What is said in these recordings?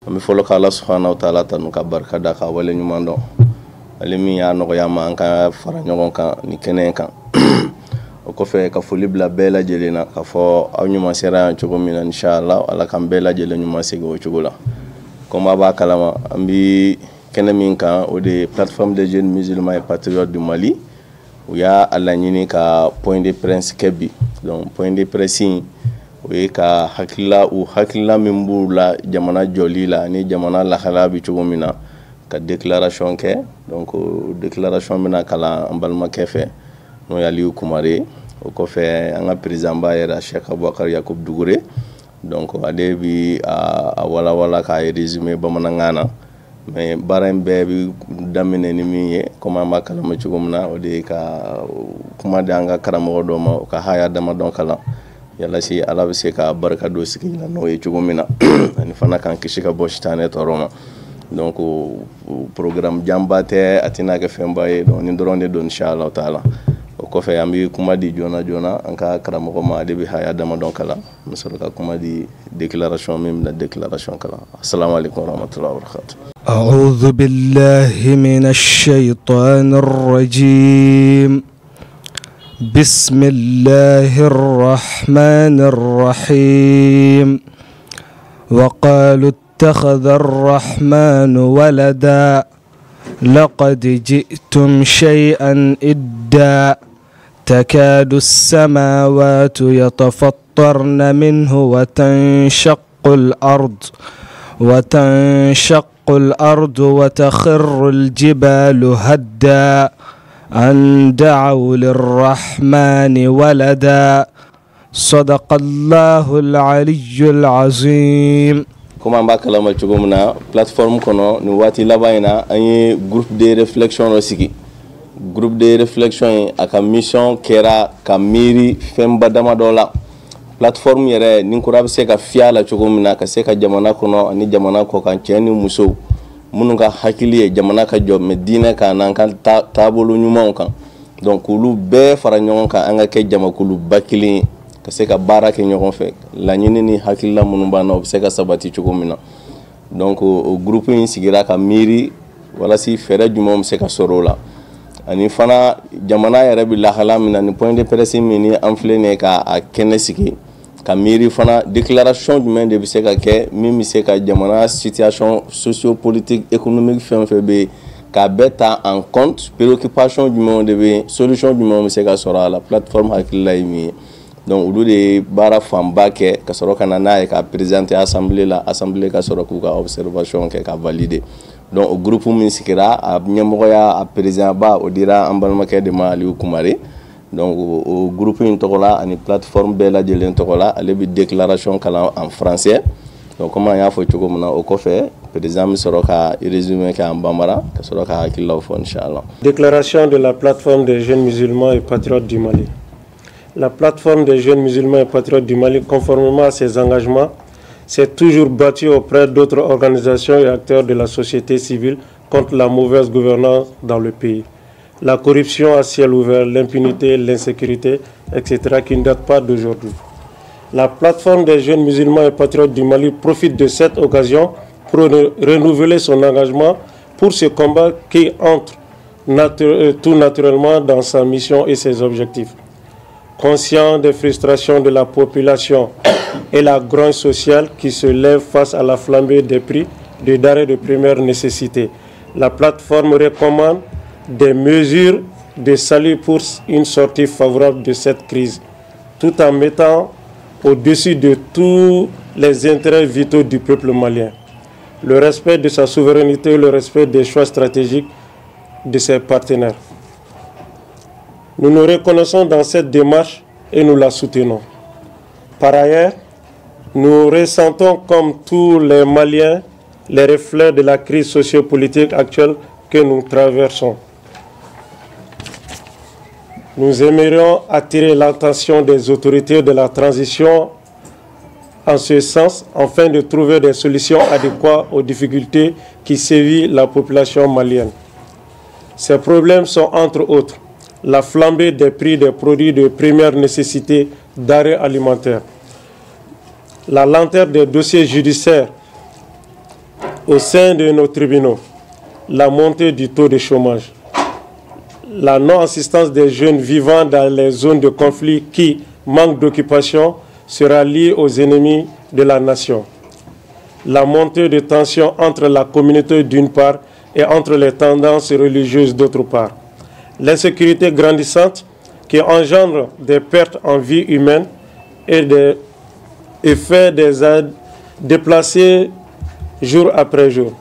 ami folo ka Allah subhanahu wa ta'ala tanu ka barka da ka wale nyuma don alimi ya no ya ma an ka fara nyogon kan ni kenen kan o ko fe ka foli bla bela jelena ka fo aw nyuma sera chogo mina inshallah ala kan bela jele nyuma sego chogola comme ba kalama ambi kenemin kan o de plateforme des jeunes musulmans et patriotes du Mali où ya ala nyini ka point de presse kebi donc point de presse o ye ka hakila min b'u la jamana jɔli la ni jamana lahala bi cogo min na ka déclaration kɛ donc déclaration bɛna kalan an balimakɛ fɛ n'o ye Aliyu Kumare o kɔfɛ an ka président ba yɛrɛ Cheikh Abubakar Yakubu Dugure donc ale bi a walawala k'a résumé bamanankan na mais baara in bɛɛ bi daminɛ ni min ye comme an b'a kalama cogo min na o de ye ka kuma di an ka karamɔgɔ dɔ ma o ka haya damadɔ kalan yalla si ala bɛ se ka barika do sigi la n'o ye cogo min na ani fana kan kisi ka bɔ sitanɛ tɔɔrɔ ma donc programme janba tɛ a tɛna kɛ fɛnba ye donc ni dɔrɔn de don inshallah taala o kɔfɛ an bɛ kuma di joona joona an ka karamɔgɔ ma ale bɛ haya damadɔ kalan n bɛ sɔrɔ ka kuma di déclaration min bɛna déclaration kalan assalamu alaikum warahmatullahi wabarakatuh. أعوذ بالله من الشيطان الرجيم بسم الله الرحمن الرحيم وقالوا اتخذ الرحمن ولدا لقد جئتم شيئا إدا تكاد السماوات يتفطرن منه وتنشق الأرض وتخر الجبال هدا أن دعوا للرحمن ولدا صدق الله العلي العظيم. Comme on va kalama cogo min na plateforme kono ni waati laban in na an ye groupe de réflexion dɔ sigi groupe de réflexion in a ka mission kɛra ka miiri fɛnba damadɔ la plateforme yɛrɛ ni kura bɛ se ka fiyɛ a la cogo min na ka se ka jamana kɔnɔ ani jamana kɔ kan cɛ ni muso minnu ka hakili ye jamana ka jɔ mais diinɛ kan n'an ka taabolo ɲumanw kan donc olu bɛɛ fara ɲɔgɔn kan an ka kɛ jamakuluba kelen ye ka se ka baara kɛ ɲɔgɔn fɛ laɲini ni hakilila minnu b'an na o bɛ se ka sabati cogo min na donc o groupe in sigira ka miiri walasi fɛɛrɛ jumɛnw bɛ se ka sɔrɔ o la ani fana jamana yɛrɛ bɛ lahala min na ni point de presse min ni an filɛ nin ye ka a kɛnɛ sigi ka miiri fana déclaration jumɛn de bɛ se ka kɛ min bɛ se ka jamana situation socio-politique économique fɛn o fɛn bɛ yen k'a bɛɛ ta en compte préoccupation jumɛnw de bɛ yen solution jumɛnw bɛ se ka sɔrɔ a la plateforme hakilila ye min ye donc olu de ye baara fanba kɛ ka sɔrɔ ka na n'a ye ka présenter assemblée la assemblée ka sɔrɔ k'u ka observation kɛ ka valider donc o groupe min sigira a ɲɛmɔgɔya a président ba o dira an balimakɛ de ma Aliyu Kumare donc o groupe in tɔgɔ la ani plateforme bɛɛ lajɛlen tɔgɔ la ale bɛ déclaration kalan en français donc comme an y'a fɔ cogo min na o kɔfɛ président bɛ sɔrɔ ka résumé kɛ en bambara ka sɔrɔ ka hakililaw fɔ inchallah. Déclaration de la plateforme des jeunes musulmans et patriotes du Mali. La plateforme des jeunes musulmans et patriotes du Mali, conformément à ses engagements, s'est toujours battue auprès d'autres organisations et acteurs de la société civile contre la mauvaise gouvernance dans le pays. La corruption à ciel ouvert, l'impunité, l'insécurité, etc. qui ne datent pas d'aujourd'hui. La plateforme des jeunes musulmans et patriotes du Mali profite de cette occasion pour renouveler son engagement pour ce combat qui entre tout naturellement dans sa mission et ses objectifs. Conscient des frustrations de la population et la grogne sociale qui se lève face à la flambée des prix de denrées de première nécessité, la plateforme recommande des mesures de salut pour une sortie favorable de cette crise, tout en mettant au-dessus de tous les intérêts vitaux du peuple malien, le respect de sa souveraineté et le respect des choix stratégiques de ses partenaires. Nous nous reconnaissons dans cette démarche et nous la soutenons. Par ailleurs, nous ressentons comme tous les Maliens les reflets de la crise sociopolitique actuelle que nous traversons. Nous aimerions attirer l'attention des autorités de la transition en ce sens, afin de trouver des solutions adéquates aux difficultés qui sévissent la population malienne. Ces problèmes sont entre autres la flambée des prix des produits de première nécessité d'arrêt alimentaire, la lenteur des dossiers judiciaires au sein de nos tribunaux, la montée du taux de chômage, la non-assistance des jeunes vivant dans les zones de conflit qui manquent d'occupation sera liée aux ennemis de la nation. La montée de tensions entre la communauté d'une part et entre les tendances religieuses d'autre part. L'insécurité grandissante qui engendre des pertes en vie humaine et fait des aides déplacées jour après jour.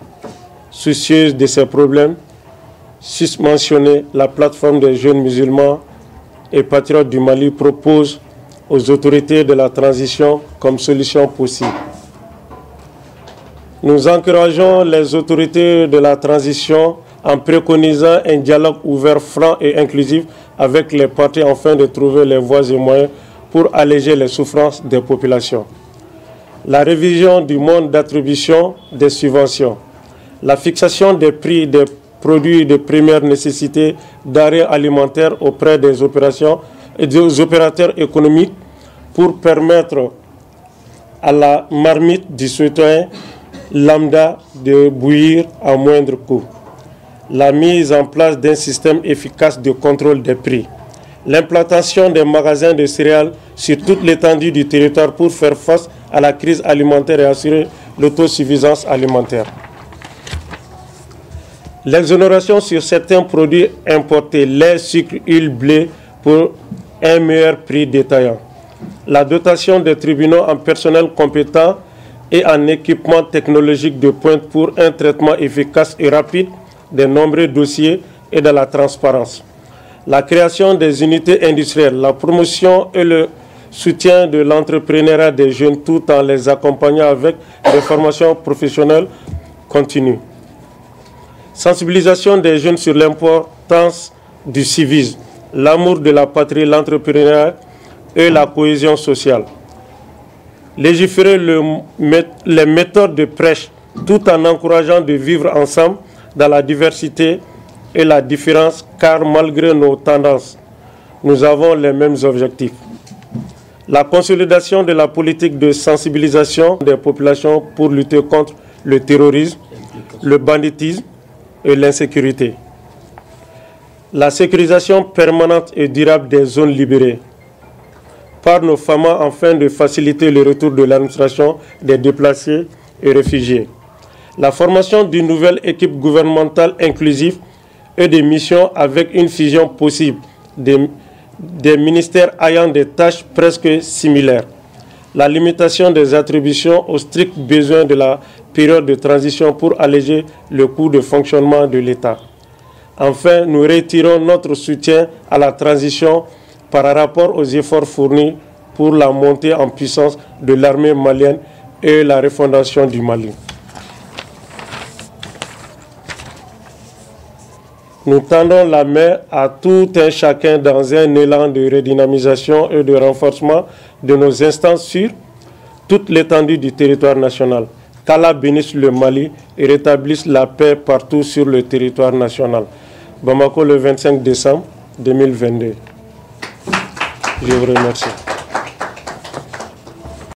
Soucieuse de ces problèmes, susmentionnée, la plateforme des jeunes musulmans et patriotes du Mali propose aux autorités de la transition comme solution possible. Nous encourageons les autorités de la transition en préconisant un dialogue ouvert, franc et inclusif avec les partis afin de trouver les voies et moyens pour alléger les souffrances des populations. La révision du mode d'attribution des subventions, la fixation des prix des produits de première nécessité d'arrêt alimentaire auprès des opérateurs économiques pour permettre à la marmite du citoyen lambda de bouillir à moindre coût. La mise en place d'un système efficace de contrôle des prix. L'implantation des magasins de céréales sur toute l'étendue du territoire pour faire face à la crise alimentaire et assurer l'autosuffisance alimentaire. L'exonération sur certains produits importés, lait, sucre, huile, blé, pour un meilleur prix détaillant. La dotation des tribunaux en personnel compétent et en équipement technologique de pointe pour un traitement efficace et rapide des nombreux dossiers et de la transparence. La création des unités industrielles, la promotion et le soutien de l'entrepreneuriat des jeunes tout en les accompagnant avec des formations professionnelles continues. Sensibilisation des jeunes sur l'importance du civisme, l'amour de la patrie, l'entrepreneuriat et la cohésion sociale. Légiférer les méthodes de prêche tout en encourageant de vivre ensemble dans la diversité et la différence, car malgré nos tendances, nous avons les mêmes objectifs. La consolidation de la politique de sensibilisation des populations pour lutter contre le terrorisme, le banditisme et l'insécurité. La sécurisation permanente et durable des zones libérées par nos FAMA afin de faciliter le retour de l'administration des déplacés et réfugiés. La formation d'une nouvelle équipe gouvernementale inclusive et des missions avec une fusion possible des ministères ayant des tâches presque similaires. La limitation des attributions aux stricts besoins de la période de transition pour alléger le coût de fonctionnement de l'État. Enfin, nous retirons notre soutien à la transition par rapport aux efforts fournis pour la montée en puissance de l'armée malienne et la refondation du Mali. Nous tendons la main à tout un chacun dans un élan de redynamisation et de renforcement de nos instances sur toute l'étendue du territoire national. Qu'Allah bénisse le Mali et rétablisse la paix partout sur le territoire national. Bamako, le 25 décembre 2022. Je vous remercie.